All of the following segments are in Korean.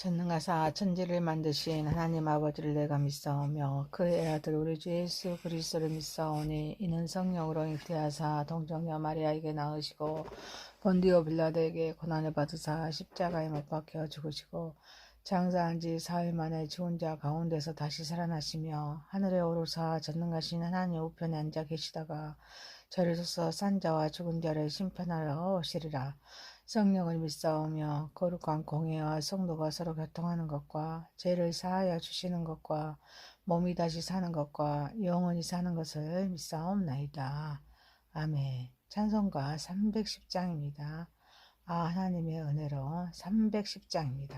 전능하사 천지를 만드신 하나님 아버지를 내가 믿사오며 그의 아들 우리 주 예수 그리스도를 믿사오니 이는 성령으로 잉태하사 동정녀 마리아에게 낳으시고 본디오 빌라도에게 고난을 받으사 십자가에 못 박혀 죽으시고 장사한 지 사흘 만에 죽은 자 가운데서 다시 살아나시며 하늘에 오르사 전능하신 하나님 우편에 앉아 계시다가 저리로서 산 자와 죽은 자를 심판하러 오시리라. 성령을 믿사오며 거룩한 공회와 성도가 서로 교통하는 것과 죄를 사하여 주시는 것과 몸이 다시 사는 것과 영원히 사는 것을 믿사옵나이다. 아멘. 찬송가 310장입니다. 하나님의 은혜로 310장입니다.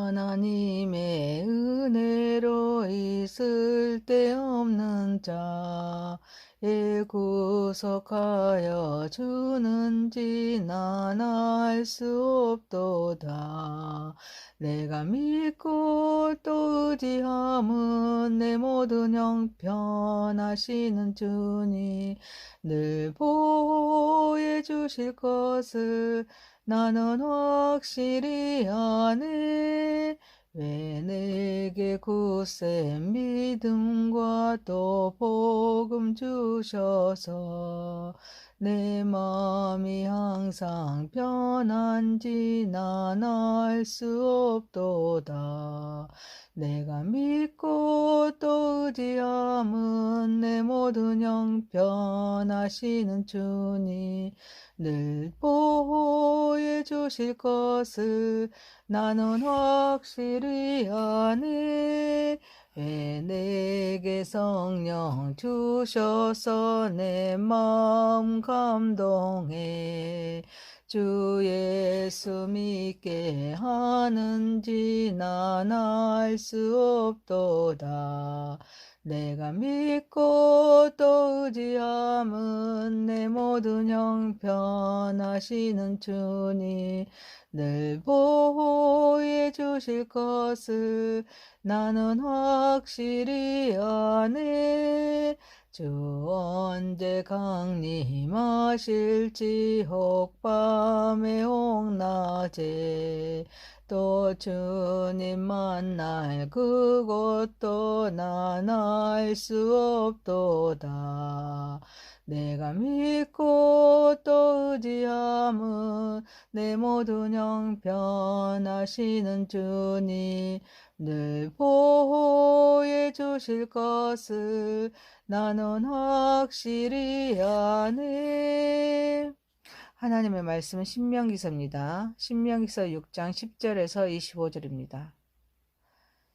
하나님의 은혜로 있을 데 없는 자에 구속하여 주는지 난 알 수 없도다. 내가 믿고 또 의지함은 내 모든 형편하시는 주니 늘 보호해 주실 것을 나는 확실히 아네. 왜 내게 굳센 믿음과 또 복음 주셔서 내 마음이 항상 편한지 난 알 수 없도다. 내가 믿고 또 의지함은 내 모든 형편하시는 주니 늘 보호해 주실 것을 나는 확실히 아네. 왜 내게 성령 주셔서 내 마음 감동해 주 예수 믿게 하는지 난 알 수 없도다. 내가 믿고 또 의지함은 내 모든 형편하시는 주니 늘 보호해 주실 것을 나는 확실히 아네. 주 언제 강림하실지 혹 밤에 혹 낮에 또 주님 만날 그것도 난 알 수 없도다. 내가 믿고 또 의지함은 내 모든 형편하시는 주니 늘 보호해 주실 것을 나는 확실히 아네. 하나님의 말씀은 신명기서입니다. 신명기서 6장 10절에서 25절입니다.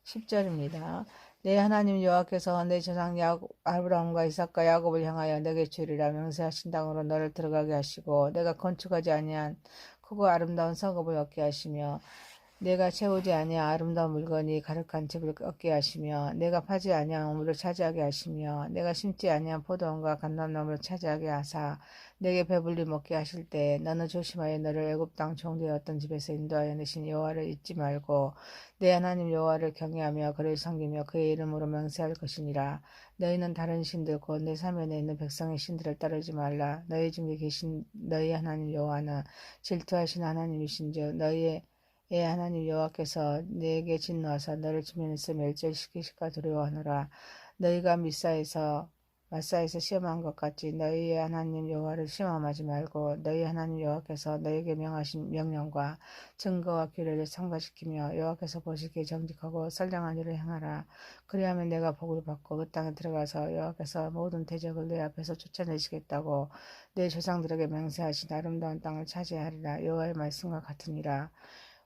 10절입니다. 내 하나님 여호와께서 내 조상 아브라함과 이삭과 야곱을 향하여 내게 주리라 명세하신 땅으로 너를 들어가게 하시고 내가 건축하지 아니한 크고 아름다운 성읍을 얻게 하시며 내가 채우지 아니한 아름다운 물건이 가득한 집을 얻게 하시며 내가 파지 아니한 우물을 차지하게 하시며 내가 심지 아니한 포도원과 감람나무를 차지하게 하사 내게 배불리 먹게 하실 때 너는 조심하여 너를 애굽 땅 종되었던 집에서 인도하여 내신 여호와를 잊지 말고 내 하나님 여호와를 경외하며 그를 섬기며 그의 이름으로 명세할 것이니라. 너희는 다른 신들 곧 내 사면에 있는 백성의 신들을 따르지 말라. 너희 중에 계신 너희 하나님 여호와는 질투하신 하나님이신즉 너희의 하나님 여호와께서 네게 진노하사 너를 지면에서 멸절시키실까 두려워하노라. 너희가 마사에서 시험한 것 같이 너희의 하나님 여호와를 시험하지 말고 너희 하나님 여호와께서 너희에게 명하신 명령과 증거와 규례를 성가시키며 여호와께서 보시기에 정직하고 선량한 일을 행하라. 그리하면 내가 복을 받고 그 땅에 들어가서 여호와께서 모든 대적을 내 앞에서 쫓아내시겠다고 내 조상들에게 맹세하신 아름다운 땅을 차지하리라. 여호와의 말씀과 같으니라.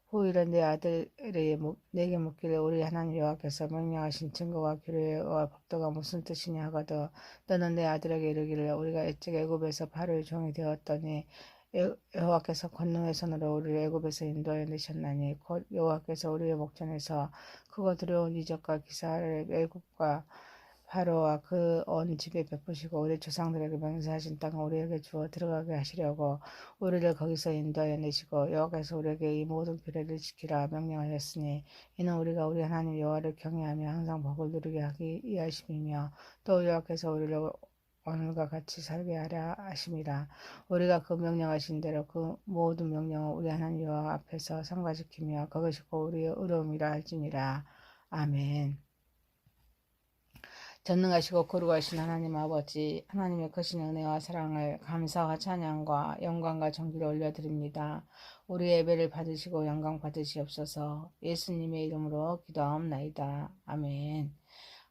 후일에 내 아들이 내게 묻기를 우리 하나님 여호와께서 명령하신 증거와 규례와 법도가 무슨 뜻이냐 하거든 너는 내 아들에게 이르기를 우리가 애찍 애굽에서 바로의 종이 되었더니 여호와께서 권능의 손으로 우리를 애굽에서 인도하여 내셨나니 곧 여호와께서 우리의 목전에서 크고 두려운 이적과 기사를 애굽과 바로와 그 온 집에 베푸시고 우리 조상들에게 맹세하신 땅을 우리에게 주어 들어가게 하시려고 우리를 거기서 인도하여 내시고 여호와께서 우리에게 이 모든 규례를 지키라 명령하셨으니 이는 우리가 우리 하나님 여호와를 경외하며 항상 복을 누리게 하기 위하심이며 또 여호와께서 우리를 오늘과 같이 살게 하려 하심이라. 우리가 그 명령하신 대로 그 모든 명령을 우리 하나님 여호와 앞에서 성과지키며 그것이 곧 우리의 의로움이라 할지니라. 아멘. 전능하시고 거룩하신 하나님 아버지, 하나님의 크신 은혜와 사랑을 감사와 찬양과 영광과 존귀를 올려드립니다. 우리 예배를 받으시고 영광 받으시옵소서. 예수님의 이름으로 기도하옵나이다. 아멘.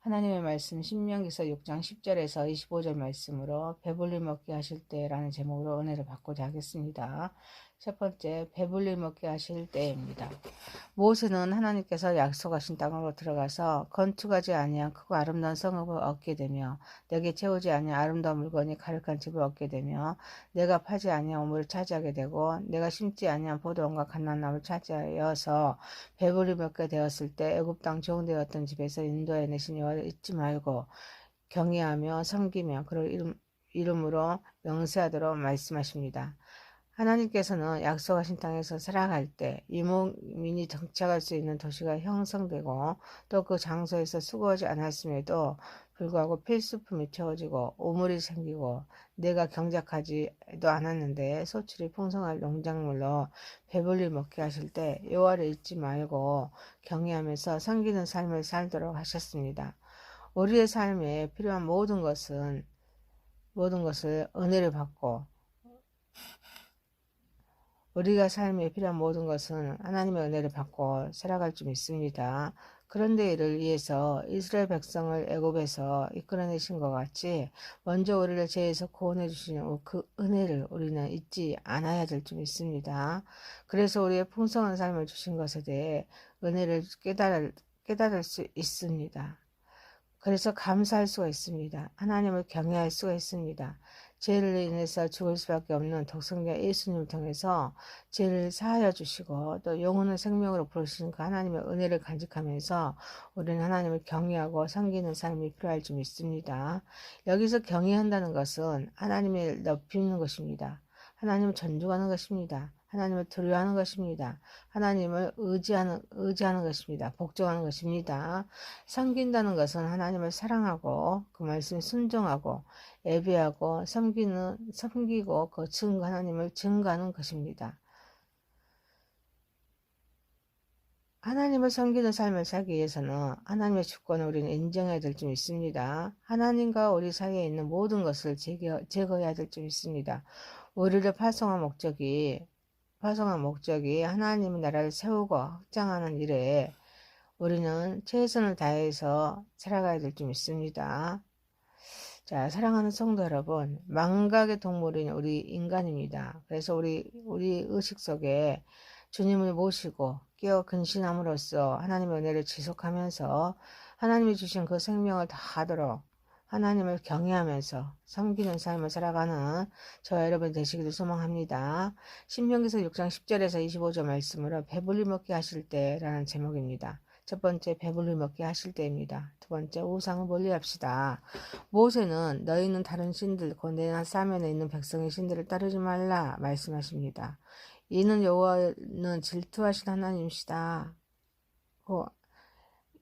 하나님의 말씀 신명기서 6장 10절에서 25절 말씀으로 배불리 먹게 하실 때라는 제목으로 은혜를 받고자 하겠습니다. 첫 번째, 배불리 먹게 하실 때입니다. 모세는 하나님께서 약속하신 땅으로 들어가서 건축하지 아니한 크고 아름다운 성읍을 얻게 되며 내게 채우지 아니한 아름다운 물건이 가득한 집을 얻게 되며 내가 파지 아니한 우물을 차지하게 되고 내가 심지 아니한 포도원과 갓난나무를 차지하여서 배불리 먹게 되었을 때 애굽 땅 종되었던 집에서 인도해 내신 여호와를 잊지 말고 경외하며 섬기며 그를 이름으로 명세하도록 말씀하십니다. 하나님께서는 약속하신 땅에서 살아갈 때 유목민이 정착할 수 있는 도시가 형성되고 또 그 장소에서 수고하지 않았음에도 불구하고 필수품이 채워지고 우물이 생기고 내가 경작하지도 않았는데 소출이 풍성할 농작물로 배불리 먹게 하실 때 여호와를 잊지 말고 경외하면서 섬기는 삶을 살도록 하셨습니다. 우리의 삶에 필요한 모든 것을 은혜를 받고 우리가 삶에 필요한 모든 것은 하나님의 은혜를 받고 살아갈 줄 믿습니다. 그런데 이를 위해서 이스라엘 백성을 애굽에서 이끌어내신 것 같이 먼저 우리를 죄에서 구원해 주시는 그 은혜를 우리는 잊지 않아야 될 줄 믿습니다. 그래서 우리의 풍성한 삶을 주신 것에 대해 은혜를 깨달을 수 있습니다. 그래서 감사할 수가 있습니다. 하나님을 경외할 수가 있습니다. 죄를 인해서 죽을 수밖에 없는 독생자 예수님을 통해서 죄를 사하여 주시고 또 영혼을 생명으로 부르시는 그 하나님의 은혜를 간직하면서 우리는 하나님을 경외하고 섬기는 삶이 필요할 줄 믿습니다. 여기서 경외한다는 것은 하나님을 높이는 것입니다. 하나님을 존중하는 것입니다. 하나님을 두려워하는 것입니다. 하나님을 의지하는 것입니다. 복종하는 것입니다. 섬긴다는 것은 하나님을 사랑하고 그 말씀에 순종하고 예배하고 섬기고 그 하나님을 증거하는 것입니다. 하나님을 섬기는 삶을 살기 위해서는 하나님의 주권을 우리는 인정해야 될 줄 믿습니다. 하나님과 우리 사이에 있는 모든 것을 제거해야 될 줄 믿습니다. 우리를 파송한 목적이 하나님의 나라를 세우고 확장하는 일에 우리는 최선을 다해서 살아가야 될 줄 믿습니다. 자, 사랑하는 성도 여러분, 망각의 동물인 우리 인간입니다. 그래서 우리 의식 속에 주님을 모시고 깨어 근신함으로써 하나님의 은혜를 지속하면서 하나님이 주신 그 생명을 다하도록 하나님을 경외하면서 섬기는 삶을 살아가는 저와 여러분 되시기를 소망합니다. 신명기서 6장 10절에서 25절 말씀으로 배불리 먹게 하실 때라는 제목입니다. 첫 번째, 배불리 먹게 하실 때입니다. 두 번째, 우상을 멀리합시다. 모세는 너희는 다른 신들 곧 내 사면에 있는 백성의 신들을 따르지 말라 말씀하십니다. 이는 여호와는 질투하신 하나님이시다.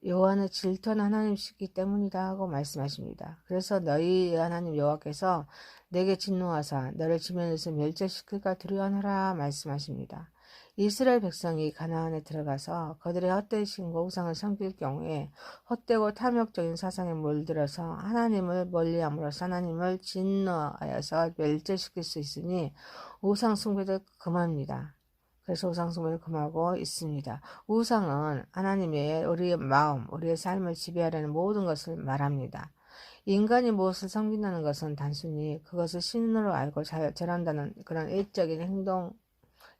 여호와는 질투하는 하나님이시기 때문이다 하고 말씀하십니다. 그래서 너희 하나님 여호와께서 내게 진노하사 너를 지면에서 멸절시킬까 두려워하라 말씀하십니다. 이스라엘 백성이 가나안에 들어가서 그들의 헛된 신과 우상을 섬길 경우에 헛되고 탐욕적인 사상에 몰들어서 하나님을 멀리함으로써 하나님을 진노하여서 멸절시킬 수 있으니 우상 숭배를 금합니다. 그래서 우상 숭배를 금하고 있습니다. 우상은 하나님의 우리의 마음, 우리의 삶을 지배하려는 모든 것을 말합니다. 인간이 무엇을 섬긴다는 것은 단순히 그것을 신으로 알고 절한다는 그런 일적인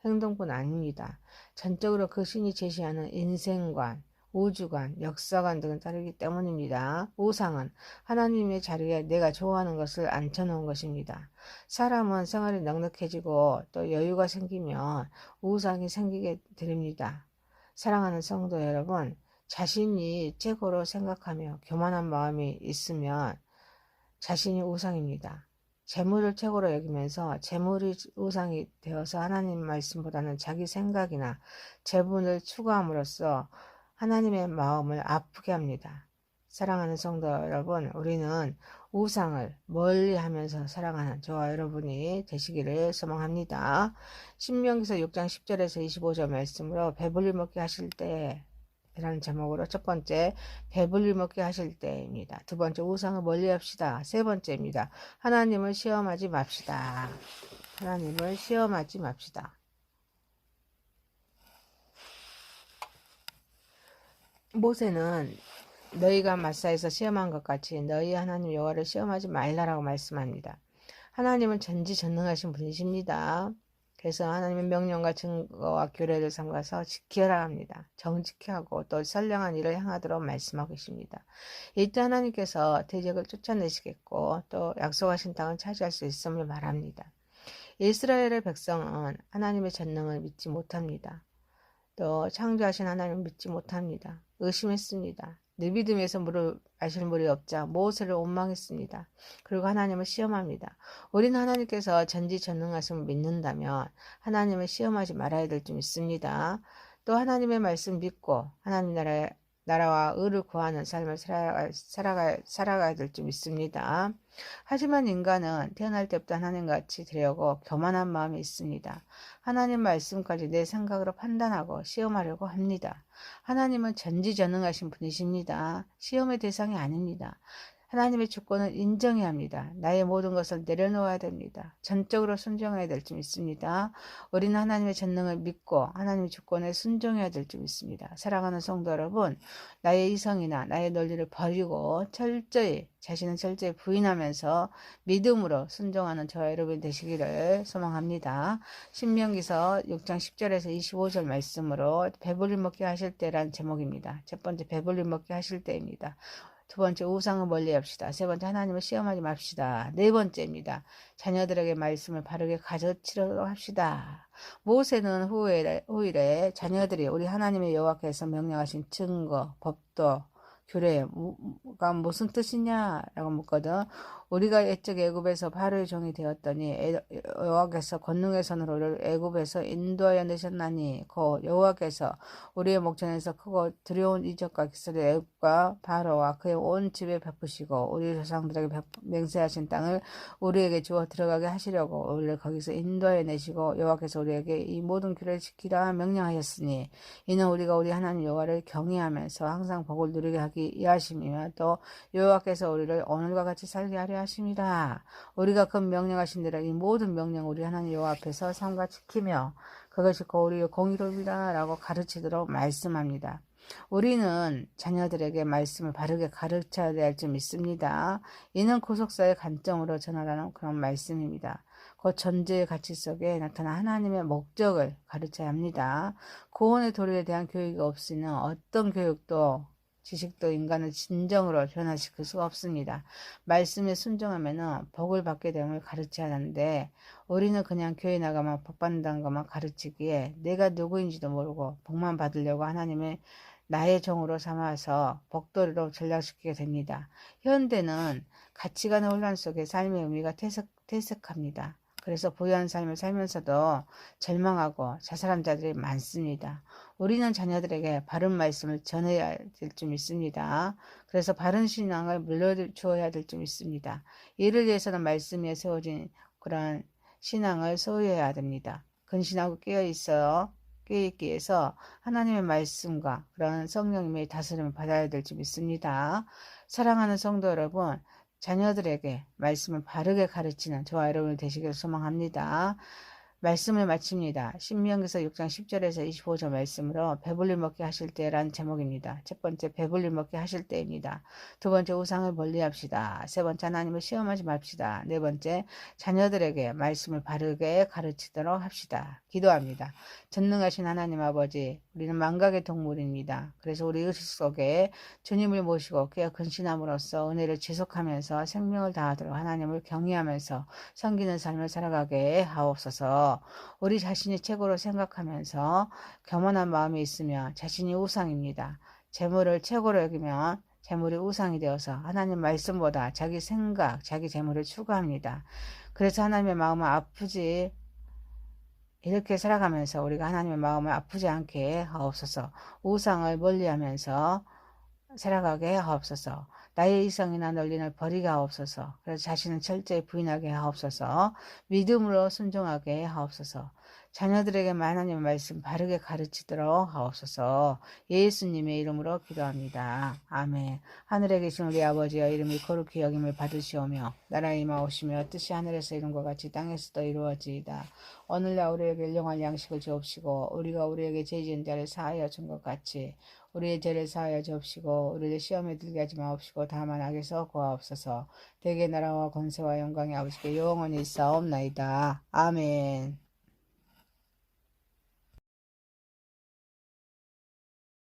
행동뿐 아닙니다. 전적으로 그 신이 제시하는 인생관, 우주관, 역사관 등을 따르기 때문입니다. 우상은 하나님의 자리에 내가 좋아하는 것을 앉혀놓은 것입니다. 사람은 생활이 넉넉해지고 또 여유가 생기면 우상이 생기게 됩니다. 사랑하는 성도 여러분, 자신이 최고로 생각하며 교만한 마음이 있으면 자신이 우상입니다. 재물을 최고로 여기면서 재물이 우상이 되어서 하나님 말씀보다는 자기 생각이나 재분을 추구함으로써 하나님의 마음을 아프게 합니다. 사랑하는 성도 여러분, 우리는 우상을 멀리하면서 사랑하는 저와 여러분이 되시기를 소망합니다. 신명기서 6장 10절에서 25절 말씀으로 배불리 먹게 하실 때 라는 제목으로 첫 번째, 배불리 먹게 하실 때입니다. 두 번째, 우상을 멀리합시다. 세 번째입니다. 하나님을 시험하지 맙시다. 하나님을 시험하지 맙시다. 모세는 너희가 마사에서 시험한 것 같이 너희 하나님 여호와를 시험하지 말라라고 말씀합니다. 하나님은 전지전능하신 분이십니다. 그래서 하나님의 명령과 증거와 규례를 삼가서 지켜라 합니다. 정직히 하고 또 선량한 일을 행하도록 말씀하고 계십니다. 이때 하나님께서 대적을 쫓아내시겠고 또 약속하신 땅을 차지할 수 있음을 말합니다. 이스라엘의 백성은 하나님의 전능을 믿지 못합니다. 또 창조하신 하나님을 믿지 못합니다. 의심했습니다. 느비듬에서 물을 마실 물이 없자 모세를 원망했습니다. 그리고 하나님을 시험합니다. 우리는 하나님께서 전지전능하심을 믿는다면 하나님을 시험하지 말아야 될 줄 믿습니다. 또 하나님의 말씀 믿고 하나님 나라와 의를 구하는 삶을 살아가야 될 줄 믿습니다. 하지만 인간은 태어날 때부터 하나님같이 되려고 교만한 마음이 있습니다. 하나님 말씀까지 내 생각으로 판단하고 시험하려고 합니다. 하나님은 전지전능하신 분이십니다. 시험의 대상이 아닙니다. 하나님의 주권을 인정해야 합니다. 나의 모든 것을 내려놓아야 됩니다. 전적으로 순종해야 될 줄 믿습니다. 우리는 하나님의 전능을 믿고 하나님의 주권에 순종해야 될 줄 믿습니다. 사랑하는 성도 여러분, 나의 이성이나 나의 논리를 버리고 자신은 철저히 부인하면서 믿음으로 순종하는 저와 여러분이 되시기를 소망합니다. 신명기서 6장 10절에서 25절 말씀으로 배불리 먹게 하실 때란 제목입니다. 첫 번째, 배불리 먹게 하실 때입니다. 두 번째, 우상을 멀리합시다. 세 번째, 하나님을 시험하지 맙시다. 네 번째입니다. 자녀들에게 말씀을 바르게 가르치도록 합시다. 모세는 후일에 자녀들이 우리 하나님의 여호와께서 명령하신 증거, 법도, 규례가 무슨 뜻이냐라고 묻거든. 우리가 옛적 애굽에서 바로의 종이 되었더니 여호와께서 권능의 손으로 우리를 애굽에서 인도하여 내셨나니 곧 여호와께서 우리의 목전에서 크고 두려운 이적과 기술을 애굽과 바로와 그의 온 집에 베푸시고 우리 조상들에게 맹세하신 땅을 우리에게 주어 들어가게 하시려고 우리를 거기서 인도하여 내시고 여호와께서 우리에게 이 모든 규례를 지키라 명령하였으니 이는 우리가 우리 하나님 여호와를 경외하면서 항상 복을 누리게 하기 위하심이며 또 여호와께서 우리를 오늘과 같이 살게 하려 하십니다. 우리가 그 명령하신 대로 이 모든 명령 우리 하나님 여호와 앞에서 삼가 지키며 그것이 곧 우리의 공의로움이다 라고 가르치도록 말씀합니다. 우리는 자녀들에게 말씀을 바르게 가르쳐야 될 줄 믿습니다. 이는 구속사의 관점으로 전하라는 그런 말씀입니다. 그 전제의 가치 속에 나타난 하나님의 목적을 가르쳐야 합니다. 구원의 도리에 대한 교육이 없이는 어떤 교육도 지식도 인간을 진정으로 변화시킬 수가 없습니다. 말씀에 순종하면 복을 받게 됨을 가르쳐야 하는데 우리는 그냥 교회 나가면 복 받는다는 것만 가르치기에 내가 누구인지도 모르고 복만 받으려고 하나님의 나의 종으로 삼아서 복도리로 전락시키게 됩니다. 현대는 가치관의 혼란 속에 삶의 의미가 퇴색합니다. 그래서 부유한 삶을 살면서도 절망하고 자살한 자들이 많습니다. 우리는 자녀들에게 바른 말씀을 전해야 될 줄 믿습니다. 그래서 바른 신앙을 물려주어야 될 줄 믿습니다. 이를 위해서는 말씀 위에 세워진 그런 신앙을 소유해야 됩니다. 근신하고 깨어있기 위해서 하나님의 말씀과 그런 성령님의 다스림을 받아야 될 줄 믿습니다. 사랑하는 성도 여러분, 자녀들에게 말씀을 바르게 가르치는 저와 여러분이 되시기를 소망합니다. 말씀을 마칩니다. 신명기서 6장 10절에서 25절 말씀으로 배불리 먹게 하실 때란 제목입니다. 첫 번째, 배불리 먹게 하실 때입니다. 두 번째, 우상을 멀리합시다. 세 번째, 하나님을 시험하지 맙시다. 네 번째, 자녀들에게 말씀을 바르게 가르치도록 합시다. 기도합니다. 전능하신 하나님 아버지, 우리는 망각의 동물입니다. 그래서 우리 의식 속에 주님을 모시고 그의 근신함으로써 은혜를 지속하면서 생명을 다하도록 하나님을 경외하면서 섬기는 삶을 살아가게 하옵소서. 우리 자신이 최고로 생각하면서 교만한 마음이 있으며 자신이 우상입니다. 재물을 최고로 여기면 재물이 우상이 되어서 하나님 말씀보다 자기 생각, 자기 재물을 추구합니다. 그래서 하나님의 마음은 아프지 이렇게 살아가면서 우리가 하나님의 마음을 아프지 않게 하옵소서. 우상을 멀리하면서 살아가게 하옵소서. 나의 이성이나 논리를 버리게 하옵소서. 그래서 자신을 철저히 부인하게 하옵소서. 믿음으로 순종하게 하옵소서. 자녀들에게 하나님의 말씀 바르게 가르치도록 하옵소서. 예수님의 이름으로 기도합니다. 아멘. 하늘에 계신 우리 아버지여, 이름이 거룩히 여김을 받으시오며 나라의 임하오시며 뜻이 하늘에서 이룬 것 같이 땅에서도 이루어지이다. 오늘날 우리에게 일용할 양식을 주옵시고 우리가 우리에게 죄 지은 자를 사하여 준 것 같이 우리의 죄를 사하여 주옵시고 우리를 시험에 들게 하지 마옵시고 다만 악에서 구하옵소서. 대개 나라와 권세와 영광이 아버지께 영원히 있사옵나이다. 아멘.